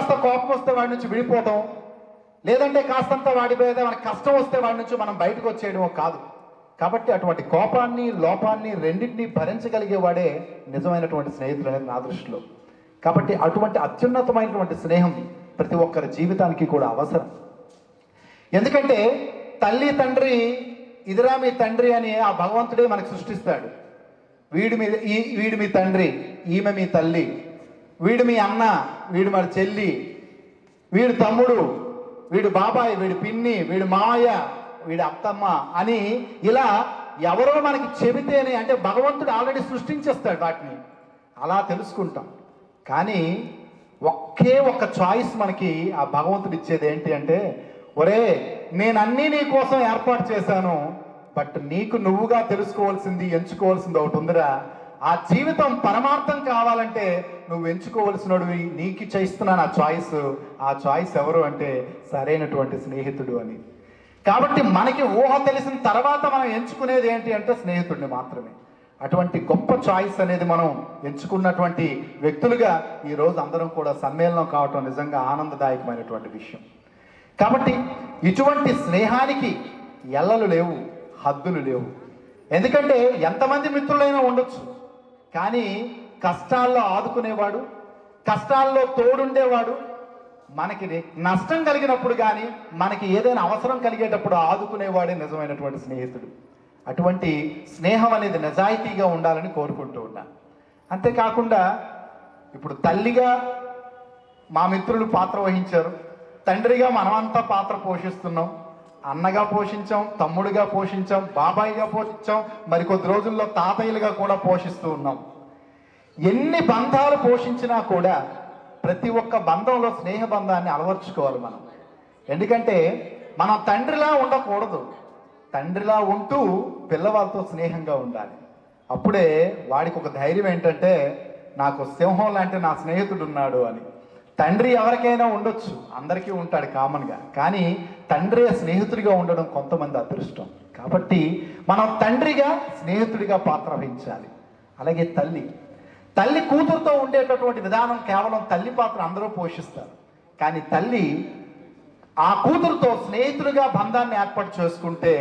కాస్త కోపం వస్తే వాడి నుంచి విడిపోవటం, లేదంటే కాస్తంత వాడి మీద మనకి కష్టం వస్తే వాడి నుంచి మనం బయటకు వచ్చేయడమో కాదు. కాబట్టి అటువంటి కోపాన్ని, లోపాన్ని రెండింటినీ భరించగలిగేవాడే నిజమైనటువంటి స్నేహితులు అనేది నా దృష్టిలో. కాబట్టి అటువంటి అత్యున్నతమైనటువంటి స్నేహం ప్రతి ఒక్కరి జీవితానికి కూడా అవసరం. ఎందుకంటే తల్లి తండ్రి ఇదిరా మీ తండ్రి అని ఆ భగవంతుడే మనకు సృష్టిస్తాడు. వీడు మీ తండ్రి, ఈమె మీ తల్లి, వీడు మీ అన్న, వీడు మరి చెల్లి, వీడు తమ్ముడు, వీడు బాబాయ్, వీడు పిన్ని, వీడు మావయ్య, వీడు అత్తమ్మ అని ఇలా ఎవరో మనకి చెబితేనే, అంటే భగవంతుడు ఆల్రెడీ సృష్టించేస్తాడు వాటిని, అలా తెలుసుకుంటాం. కానీ ఒకే ఒక్క చాయిస్ మనకి ఆ భగవంతుడు ఇచ్చేది ఏంటి అంటే, ఒరే నేనన్నీ నీ కోసం ఏర్పాటు చేశాను, బట్ నీకు నువ్వుగా తెలుసుకోవాల్సింది, ఎంచుకోవాల్సింది ఒకటి ఉందిరా. ఆ జీవితం పరమార్థం కావాలంటే నువ్వు ఎంచుకోవలసినవి నీకు చేస్తున్నాను ఆ చాయిస్ ఎవరు అంటే సరైనటువంటి స్నేహితుడు అని. కాబట్టి మనకి ఊహ తెలిసిన తర్వాత మనం ఎంచుకునేది ఏంటి అంటే స్నేహితుడిని మాత్రమే. అటువంటి గొప్ప చాయిస్ అనేది మనం ఎంచుకున్నటువంటి వ్యక్తులుగా ఈరోజు అందరం కూడా సమ్మేళనం కావటం నిజంగా ఆనందదాయకమైనటువంటి విషయం. కాబట్టి ఇటువంటి స్నేహానికి ఎల్లలు లేవు, హద్దులు లేవు. ఎందుకంటే ఎంతమంది మిత్రులైనా ఉండొచ్చు, కానీ కష్టాల్లో ఆదుకునేవాడు, కష్టాల్లో తోడుండేవాడు, మనకి నష్టం కలిగినప్పుడు కానీ మనకి ఏదైనా అవసరం కలిగేటప్పుడు ఆదుకునేవాడే నిజమైనటువంటి స్నేహితుడు. అటువంటి స్నేహం అనేది నిజాయితీగా ఉండాలని కోరుకుంటూ ఉన్నాను. అంతేకాకుండా ఇప్పుడు తల్లిగా మా మిత్రులు పాత్ర వహించారు, తండ్రిగా మనమంతా పాత్ర పోషిస్తున్నాం, అన్నగా పోషించాం, తమ్ముడిగా పోషించాం, బాబాయిగా పోషించాం, మరికొద్ది రోజుల్లో తాతయ్యలుగా కూడా పోషిస్తూ ఉన్నాం. ఎన్ని బంధాలు పోషించినా కూడా ప్రతి ఒక్క బంధంలో స్నేహ బంధాన్ని అలవర్చుకోవాలి మనం. ఎందుకంటే మనం తండ్రిలా ఉండకూడదు, తండ్రిలా ఉంటూ పిల్లవాళ్ళతో స్నేహంగా ఉండాలి. అప్పుడే వాడికి ఒక ధైర్యం ఏంటంటే నాకు సింహం లాంటి నా స్నేహితుడు ఉన్నాడు అని. తండ్రి ఎవరికైనా ఉండొచ్చు, అందరికీ ఉంటాడు కామన్గా, కానీ తండ్రి స్నేహితుడిగా ఉండడం కొంతమంది అదృష్టం. కాబట్టి మనం తండ్రిగా స్నేహితుడిగా పాత్ర వహించాలి. అలాగే తల్లి కూతురుతో ఉండేటటువంటి విధానం కేవలం తల్లి పాత్ర అందరూ పోషిస్తారు, కానీ తల్లి ఆ కూతురుతో స్నేహితుడిగా బంధాన్ని ఏర్పాటు చేసుకుంటే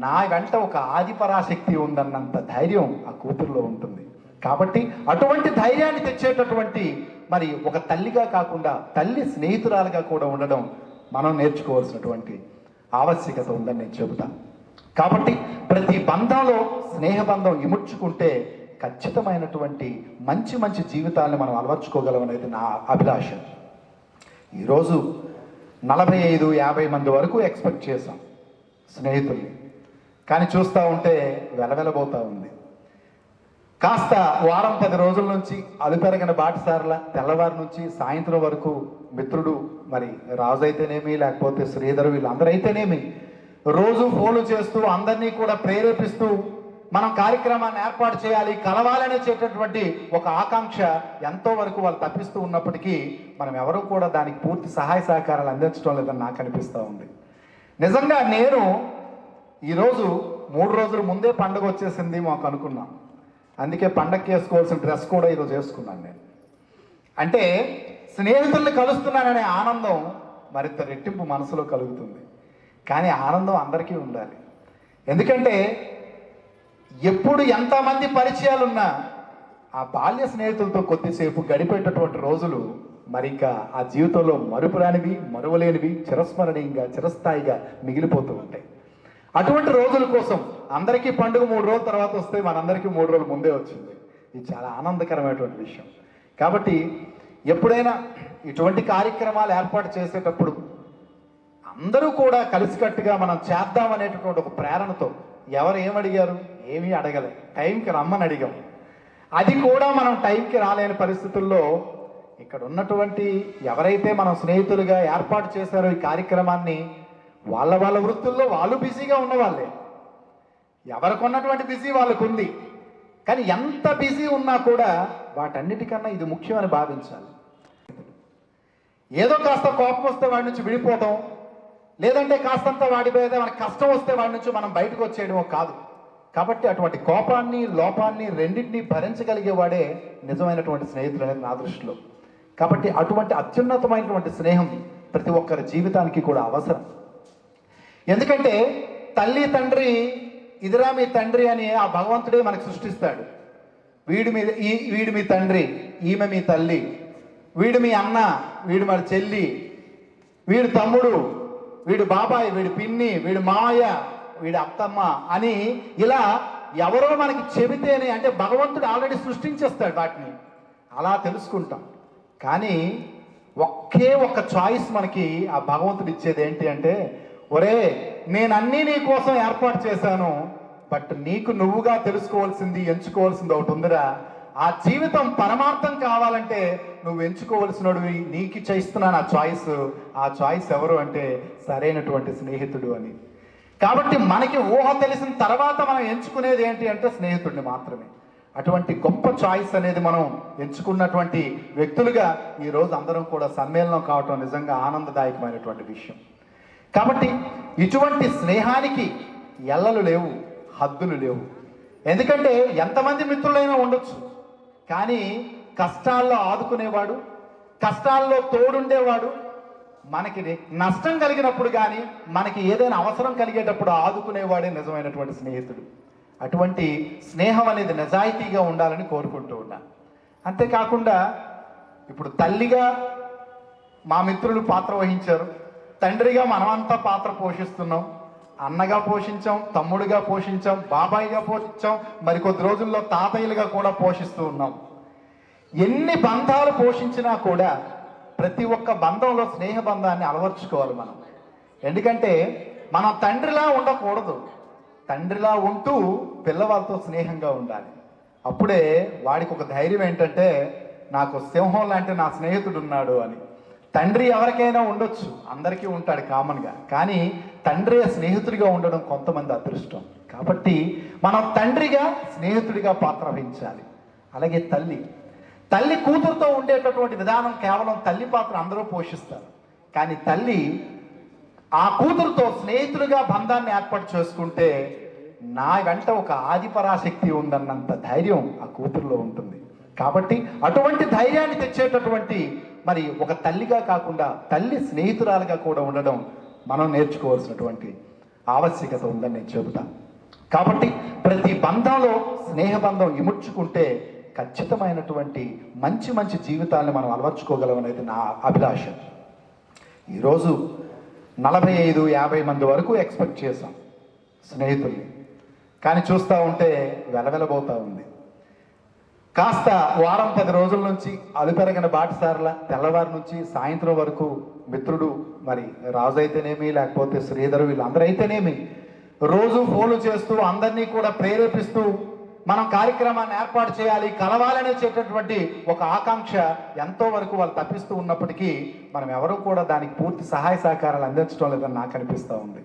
నా వెంట ఒక ఆదిపరాశక్తి ఉందన్నంత ధైర్యం ఆ కూతురులో ఉంటుంది. కాబట్టి అటువంటి ధైర్యాన్ని తెచ్చేటటువంటి మరి ఒక తల్లిగా కాకుండా తల్లి స్నేహితురాలుగా కూడా ఉండడం మనం నేర్చుకోవాల్సినటువంటి ఆవశ్యకత ఉందని నేను చెబుతాను. కాబట్టి ప్రతి బంధంలో స్నేహబంధం ఇముడ్చుకుంటే ఖచ్చితమైనటువంటి మంచి జీవితాలను మనం అలవర్చుకోగలం అనేది నా అభిలాష. ఈరోజు 45-50 మంది వరకు ఎక్స్పెక్ట్ చేశాం స్నేహితుల్ని, కానీ చూస్తూ ఉంటే వెలవెలబోతూ ఉంది. కాస్త వారం 10 రోజుల నుంచి అలుపెరగిన బాటసార్ల తెల్లవారి నుంచి సాయంత్రం వరకు మిత్రుడు మరి రాజు అయితేనేమి, లేకపోతే శ్రీధర్, వీళ్ళందరూ అయితేనేమి రోజు ఫోన్లు చేస్తూ అందరినీ కూడా ప్రేరేపిస్తూ మనం కార్యక్రమాన్ని ఏర్పాటు చేయాలి, కలవాలని చేసేటటువంటి ఒక ఆకాంక్ష ఎంతో వరకు వాళ్ళు తప్పిస్తూ ఉన్నప్పటికీ మనం ఎవరూ కూడా దానికి పూర్తి సహాయ సహకారాలు అందించడం లేదని నాకు అనిపిస్తూ ఉంది. నిజంగా నేను ఈరోజు 3 రోజుల ముందే పండుగ వచ్చేసింది మాకు అనుకున్నాం, అందుకే పండగకి వేసుకోవాల్సిన డ్రెస్ కూడా ఈరోజు వేసుకున్నాను నేను. అంటే స్నేహితుల్ని కలుస్తున్నాననే ఆనందం మరింత రెట్టింపు మనసులో కలుగుతుంది. కానీ ఆనందం అందరికీ ఉండాలి. ఎందుకంటే ఎప్పుడు ఎంతమంది పరిచయాలున్నా ఆ బాల్య స్నేహితులతో కొద్దిసేపు గడిపేటటువంటి రోజులు మరి ఇంకా ఆ జీవితంలో మరుపురానివి, మరువలేనివి, చిరస్మరణీయంగా, చిరస్థాయిగా మిగిలిపోతూ ఉంటాయి. అటువంటి రోజుల కోసం అందరికీ పండుగ 3 రోజుల తర్వాత వస్తే మనందరికీ 3 రోజుల ముందే వచ్చింది. ఇది చాలా ఆనందకరమైనటువంటి విషయం. కాబట్టి ఎప్పుడైనా ఇటువంటి కార్యక్రమాలు ఏర్పాటు చేసేటప్పుడు అందరూ కూడా కలిసికట్టుగా మనం చేద్దాం అనేటటువంటి ఒక ప్రేరణతో, ఎవరు ఏమడిగారు, ఏమీ అడగలే, టైంకి రమ్మని అడిగాం. అది కూడా మనం టైంకి రాలేని పరిస్థితుల్లో ఇక్కడ ఉన్నటువంటి ఎవరైతే మనం స్నేహితులుగా ఏర్పాటు చేశారో ఈ కార్యక్రమాన్ని, వాళ్ళ వృత్తుల్లో వాళ్ళు బిజీగా ఉన్నవాళ్ళే, ఎవరికి ఉన్నటువంటి బిజీ వాళ్ళకు ఉంది. కానీ ఎంత బిజీ ఉన్నా కూడా వాటన్నిటికన్నా ఇది ముఖ్యమని భావించాలి. ఏదో కాస్త కోపం వస్తే వాడి నుంచి విడిపోవటం, లేదంటే కాస్తంత వాడి మీద మనకి కష్టం వస్తే వాడి నుంచి మనం బయటకు వచ్చేయడమో కాదు. కాబట్టి అటువంటి కోపాన్ని, లోపాన్ని రెండింటినీ భరించగలిగేవాడే నిజమైనటువంటి స్నేహితుడు అనేది నా దృష్టిలో. కాబట్టి అటువంటి అత్యున్నతమైనటువంటి స్నేహం ప్రతి ఒక్కరి జీవితానికి కూడా అవసరం. ఎందుకంటే తల్లి తండ్రి ఇదిరా మీ తండ్రి అని ఆ భగవంతుడే మనకు సృష్టిస్తాడు. వీడు మీ తండ్రి, ఈమె మీ తల్లి, వీడు మీ అన్న, వీడు మరి చెల్లి, వీడు తమ్ముడు, వీడు బాబాయ్, వీడు పిన్ని, వీడు మావయ్య, వీడు అత్తమ్మ అని ఇలా ఎవరో మనకి చెబితేనే, అంటే భగవంతుడు ఆల్రెడీ సృష్టించేస్తాడు వాటిని, అలా తెలుసుకుంటాం. కానీ ఒకే ఒక్క చాయిస్ మనకి ఆ భగవంతుడు ఇచ్చేది ఏంటి అంటే, ఒరే నేనన్నీ నీ కోసం ఏర్పాటు చేశాను, బట్ నీకు నువ్వుగా తెలుసుకోవాల్సింది, ఎంచుకోవాల్సింది ఒకటి ఉందిరా. ఆ జీవితం పరమార్థం కావాలంటే నువ్వు ఎంచుకోవలసినవి నీకు చేస్తున్నాను ఆ చాయిస్ ఎవరు అంటే సరైనటువంటి స్నేహితుడు అని. కాబట్టి మనకి ఊహ తెలిసిన తర్వాత మనం ఎంచుకునేది ఏంటి అంటే స్నేహితుడిని మాత్రమే. అటువంటి గొప్ప చాయిస్ అనేది మనం ఎంచుకున్నటువంటి వ్యక్తులుగా ఈరోజు అందరం కూడా సమ్మేళనం కావటం నిజంగా ఆనందదాయకమైనటువంటి విషయం. కాబట్టి ఇటువంటి స్నేహానికి ఎల్లలు లేవు, హద్దులు లేవు. ఎందుకంటే ఎంతమంది మిత్రులైనా ఉండొచ్చు, కానీ కష్టాల్లో ఆదుకునేవాడు, కష్టాల్లో తోడుండేవాడు, మనకి నష్టం కలిగినప్పుడు కానీ మనకి ఏదైనా అవసరం కలిగేటప్పుడు ఆదుకునేవాడే నిజమైనటువంటి స్నేహితుడు. అటువంటి స్నేహం అనేది నిజాయితీగా ఉండాలని కోరుకుంటూ ఉన్నాను. అంతేకాకుండా ఇప్పుడు తల్లిగా మా మిత్రులు పాత్ర వహించారు, తండ్రిగా మనమంతా పాత్ర పోషిస్తున్నాం, అన్నగా పోషించాం, తమ్ముడిగా పోషించాం, బాబాయిగా పోషించాం, మరికొద్ది రోజుల్లో తాతయ్యలుగా కూడా పోషిస్తూ ఉన్నాం. ఎన్ని బంధాలు పోషించినా కూడా ప్రతి ఒక్క బంధంలో స్నేహ బంధాన్ని అలవర్చుకోవాలి మనం. ఎందుకంటే మనం తండ్రిలా ఉండకూడదు, తండ్రిలా ఉంటూ పిల్లవాళ్ళతో స్నేహంగా ఉండాలి. అప్పుడే వాడికి ఒక ధైర్యం ఏంటంటే నాకు సింహం లాంటి నా స్నేహితుడు ఉన్నాడు అని. తండ్రి ఎవరికైనా ఉండొచ్చు, అందరికీ ఉంటాడు కామన్గా, కానీ తండ్రి స్నేహితుడిగా ఉండడం కొంతమంది అదృష్టం. కాబట్టి మనం తండ్రిగా స్నేహితుడిగా పాత్ర వహించాలి. అలాగే తల్లి కూతురుతో ఉండేటటువంటి విధానం కేవలం తల్లి పాత్ర అందరూ పోషిస్తారు, కానీ తల్లి ఆ కూతురుతో స్నేహితుడిగా బంధాన్ని ఏర్పాటు చేసుకుంటే నా వెంట ఒక ఆదిపరాశక్తి ఉందన్నంత ధైర్యం ఆ కూతురులో ఉంటుంది. కాబట్టి అటువంటి ధైర్యాన్ని తెచ్చేటటువంటి మరి ఒక తల్లిగా కాకుండా తల్లి స్నేహితురాలుగా కూడా ఉండడం మనం నేర్చుకోవాల్సినటువంటి ఆవశ్యకత ఉందని నేను చెబుతాను. కాబట్టి ప్రతి బంధంలో స్నేహ బంధం ఇముడ్చుకుంటే ఖచ్చితమైనటువంటి మంచి జీవితాన్ని మనం అలవర్చుకోగలం అనేది నా అభిలాష. ఈరోజు 45-50 మంది వరకు ఎక్స్పెక్ట్ చేశాం స్నేహితుల్ని, కానీ చూస్తూ ఉంటే వెలవెలబోతూ ఉంది. కాస్త వారం 10 రోజుల నుంచి అలుపెరగని బాటసార్ల తెల్లవారి నుంచి సాయంత్రం వరకు మిత్రుడు మరి రాజు అయితేనేమి, లేకపోతే శ్రీధరు, వీళ్ళందరూ అయితేనేమి రోజు ఫోన్లు చేస్తూ అందరినీ కూడా ప్రేరేపిస్తూ మనం కార్యక్రమాన్ని ఏర్పాటు చేయాలి, కలవాలనే చేసేటటువంటి ఒక ఆకాంక్ష ఎంతో వరకు వాళ్ళు తప్పిస్తూ ఉన్నప్పటికీ మనం ఎవరూ కూడా దానికి పూర్తి సహాయ సహకారాలు అందించడం లేదని నాకు అనిపిస్తూ ఉంది.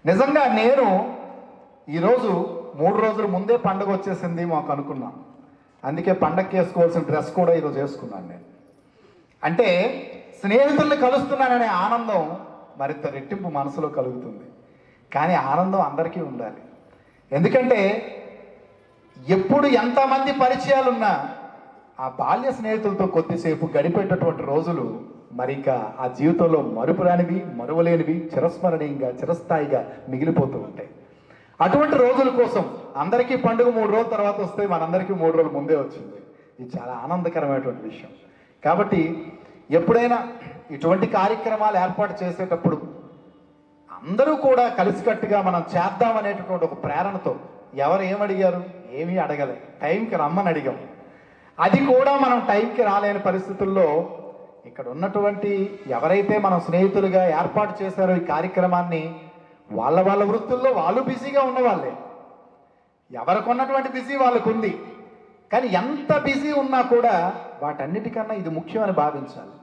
నిజంగా నేను ఈరోజు 3 రోజుల ముందే పండుగ వచ్చేసింది మాకు అనుకున్నాం, అందుకే పండగకి వేసుకోవాల్సిన డ్రెస్ కూడా ఈరోజు వేసుకున్నాను నేను. అంటే స్నేహితుల్ని కలుస్తున్నాననే ఆనందం మరింత రెట్టింపు మనసులో కలుగుతుంది. కానీ ఆనందం అందరికీ ఉండాలి. ఎందుకంటే ఎప్పుడు ఎంతమంది పరిచయాలున్నా ఆ బాల్య స్నేహితులతో కొద్దిసేపు గడిపేటటువంటి రోజులు మరి ఇంకా ఆ జీవితంలో మరుపురానివి, మరువలేనివి, చిరస్మరణీయంగా చిరస్థాయిగా మిగిలిపోతూ ఉంటాయి. అటువంటి రోజుల కోసం అందరికీ పండుగ 3 రోజుల తర్వాత వస్తే మనందరికీ 3 రోజుల ముందే వచ్చింది. ఇది చాలా ఆనందకరమైనటువంటి విషయం. కాబట్టి ఎప్పుడైనా ఇటువంటి కార్యక్రమాలు ఏర్పాటు చేసేటప్పుడు అందరూ కూడా కలిసికట్టుగా మనం చేద్దాం అనేటటువంటి ఒక ప్రేరణతో, ఎవరు ఏమడిగారు, ఏమీ అడగలే, టైంకి రమ్మని అడిగాం. అది కూడా మనం టైంకి రాలేని పరిస్థితుల్లో ఇక్కడ ఉన్నటువంటి ఎవరైతే మనం స్నేహితులుగా ఏర్పాటు చేశారో ఈ కార్యక్రమాన్ని, వాళ్ళ వృత్తుల్లో వాళ్ళు బిజీగా ఉన్నవాళ్ళే, ఎవరికి ఉన్నటువంటి బిజీ వాళ్ళకు ఉంది. కానీ ఎంత బిజీ ఉన్నా కూడా వాటన్నిటికన్నా ఇది ముఖ్యమని భావించాలి.